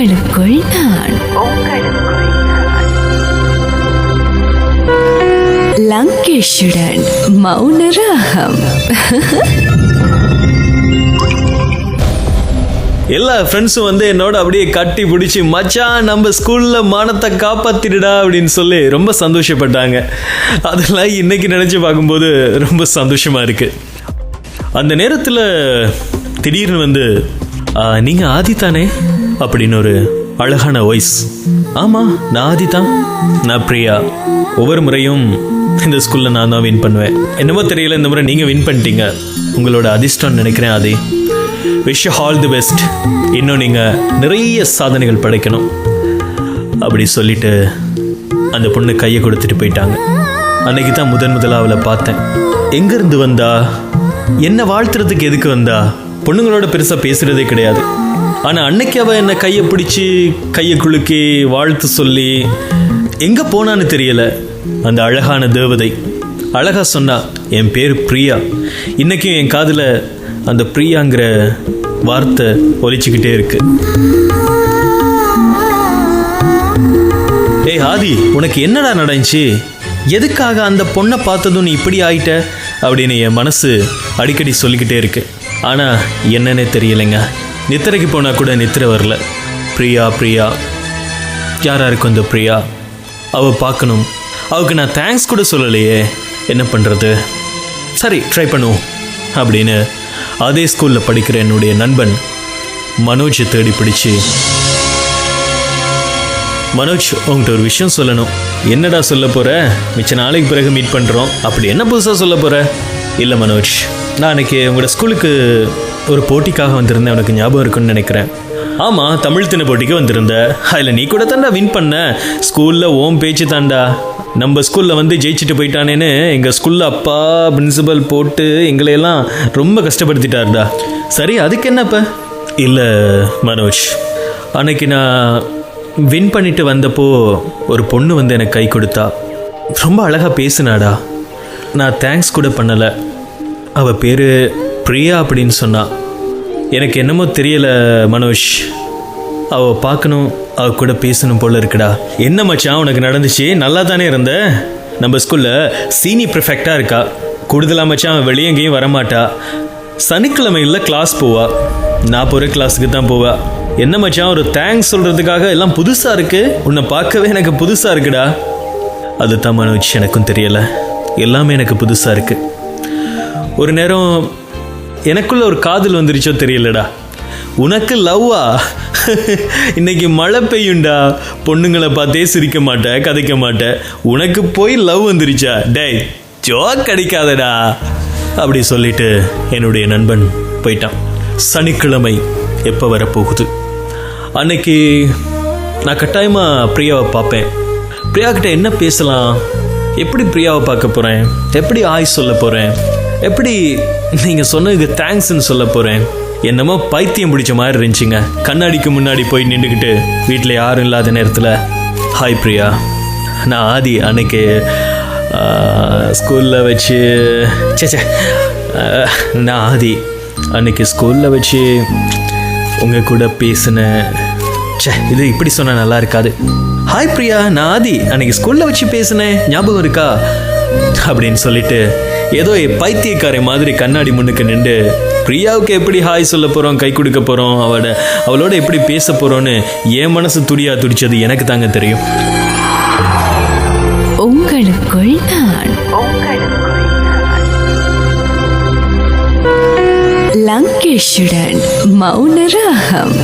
உங்களுக்குள் நான். லங்கேஷுடன் மௌன ராகம். எல்லா ஃப்ரெண்ட்ஸும் வந்து என்னோட அப்படியே கட்டி பிடிச்சி மச்சான் நம்ம ஸ்கூல்ல மானத்தை காப்பாத்திடுடா அப்படின்னு சொல்லி ரொம்ப சந்தோஷப்பட்டாங்க. அதெல்லாம் இன்னைக்கு நினைச்சு பார்க்கும்போது ரொம்ப சந்தோஷமா இருக்கு. அந்த நேரத்தில் திடீர்னு வந்து நீங்க ஆதி தானே அப்படின்னு ஒரு அழகான வாய்ஸ். ஆமா, நான் ஆதி தான், நான் பிரியா. ஒவ்வொரு முறையும் இந்த ஸ்கூல்ல நான் தான் வின் பண்ணுவேன். என்னமோ தெரியல, இந்த முறை நீங்க வின் பண்ணிட்டீங்க. உங்களோட அதிர்ஷ்டம் நினைக்கிறேன் Adhi. Wish all the best. இன்னும் நீங்கள் நிறைய சாதனைகள் படைக்கணும் அப்படி சொல்லிட்டு அந்த பொண்ணு கையை கொடுத்துட்டு போயிட்டாங்க. அன்னைக்கு தான் முதலாக அவளை பார்த்தேன். எங்கேருந்து வந்தா, என்ன வாழ்த்துறதுக்கு எதுக்கு வந்தா? பொண்ணுங்களோட பெருசாக பேசுகிறதே கிடையாது. ஆனால் அன்னைக்கு அவள் என்னை கையை பிடிச்சி கையை குலுக்கி வாழ்த்து சொல்லி எங்கே போனான்னு தெரியல. அந்த அழகான தேவதை அழகாக சொன்னா, என் பேர் பிரியா. இன்றைக்கும் என் காதில் அந்த பிரியாங்கிற வார்த்தை ஒலிச்சுக்கிட்டே இருக்கு. ஏய் ஆதி, உனக்கு என்னடா நடந்துச்சு? எதுக்காக அந்த பொண்ணை பார்த்ததும் நீ இப்படி ஆயிட்ட அப்படின்னு என் மனசு அடிக்கடி சொல்லிக்கிட்டே இருக்கு. ஆனால் என்னன்னே தெரியலைங்க. நித்திரைக்கு போனால் கூட நித்திரை வரல. பிரியா பிரியா, யாரா இருக்கும் இந்த பிரியா? அவள் பார்க்கணும். அவளுக்கு நான் தேங்க்ஸ் கூட சொல்லலையே, என்ன பண்ணுறது? சரி, ட்ரை பண்ணுவோம் அப்படின்னு அதே ஸ்கூலில் படிக்கிற என்னுடைய நண்பன் மனோஜை தேடி பிடிச்சி, மனோஜ் உங்கள்கிட்ட ஒரு விஷயம் சொல்லணும். என்னடா சொல்ல போகிற? மிச்ச நாளைக்கு பிறகு மீட் பண்ணுறோம். அப்படி என்ன புதுசாக சொல்ல போகிற? இல்லை மனோஜ், நான் அன்றைக்கி உங்களோட ஸ்கூலுக்கு ஒரு போட்டிக்காக வந்திருந்தேன். உனக்கு ஞாபகம் இருக்குன்னு நினைக்கிறேன். ஆமாம், தமிழ் தின போட்டிக்கு வந்திருந்த. அதில் நீ கூட தாண்டா வின் பண்ண. ஸ்கூலில் ஓம் பேச்சு தாண்டா. நம்ம ஸ்கூலில் வந்து ஜெயிச்சுட்டு போயிட்டானேன்னு எங்கள் ஸ்கூலில் அப்பா பிரின்சிபல் போட்டு எங்களையெல்லாம் ரொம்ப கஷ்டப்படுத்திட்டாருடா. சரி, அதுக்கு என்னப்ப? இல்லை மனோஜ், அன்னைக்கு நான் வின் பண்ணிட்டு வந்தப்போ ஒரு பொண்ணு வந்து எனக்கு கை கொடுத்தா. ரொம்ப அழகாக பேசுனாடா. நான் தேங்க்ஸ் கூட பண்ணலை. அவள் பேர் பிரியா அப்படின்னு சொன்னா. எனக்கு என்னமோ தெரியலை மனோஜ், அவள் பார்க்கணும், அவள் கூட பேசணும் போல இருக்குடா. என்ன மச்சான் உனக்கு நடந்துச்சு? நல்லா தானே இருந்த? நம்ம ஸ்கூலில் சீனி ப்ரிஃபெக்டாக இருக்கா. கூடுதலாக மச்சான் அவன் வெளியே எங்கேயும் வரமாட்டா. சனிக்கிழமையில் கிளாஸ் போவா. நான் போகிற கிளாஸுக்கு தான் போவா. என்ன மச்சான், ஒரு தேங்க்ஸ் சொல்கிறதுக்காக எல்லாம் புதுசாக இருக்குது. உன்னை பார்க்கவே எனக்கு புதுசாக இருக்குடா. அது தான் மனோஜ், எனக்கும் தெரியலை. எல்லாமே எனக்கு புதுசாக இருக்குது. ஒரு நேரம் எனக்குள்ள ஒரு காதல் வந்துருச்சோ தெரியலடா. உனக்கு லவ்வா? இன்னைக்கு மழை பெய்யுண்டா. பொண்ணுங்களை பார்த்தே சிரிக்க மாட்டேன், கதைக்க மாட்டேன். உனக்கு போய் லவ் வந்துருச்சா? டேய், ஜோக் அடிக்காதடா அப்படி சொல்லிட்டு என்னுடைய நண்பன் போயிட்டான். சனிக்கிழமை எப்போ வரப்போகுது? அன்னைக்கு நான் கட்டாயமாக பிரியாவை பார்ப்பேன். பிரியா கிட்ட என்ன பேசலாம்? எப்படி பிரியாவை பார்க்க போகிறேன்? எப்படி ஆய் சொல்ல போகிறேன்? எப்படி நீங்கள் சொன்னதுக்கு தேங்க்ஸ்ன்னு சொல்ல போகிறேன்? என்னமோ பைத்தியம் பிடிச்ச மாதிரி இருந்துச்சுங்க. கண்ணாடிக்கு முன்னாடி போய் நின்றுக்கிட்டு வீட்டில் யாரும் இல்லாத நேரத்தில், ஹாய் பிரியா, நான் ஆதி. அன்னைக்கு ஸ்கூலில் வச்சு நான் ஆதி அன்னைக்கு ஸ்கூலில் வச்சு உங்கள் கூட பேசினேன். இது இப்படி சொன்னால் நல்லா இருக்காது. ஹாய் பிரியா, நான் ஆதி. அன்னைக்கு ஸ்கூலில் வச்சு பேசினேன், ஞாபகம் இருக்கா அப்படின்னு சொல்லிட்டு ஏதோ பைத்தியக்காரை மாதிரி கண்ணாடி முன்னுக்கு நின்று பிரியாவுக்கு எப்படி ஹாய் சொல்ல போகிறோம், கை கொடுக்க போகிறோம், அவளோட எப்படி பேச போகிறோன்னு என் மனசு துடிச்சது எனக்கு தாங்க தெரியும். உங்களுக்குள் நான். லங்கேஷுடன் மௌன ராகம்.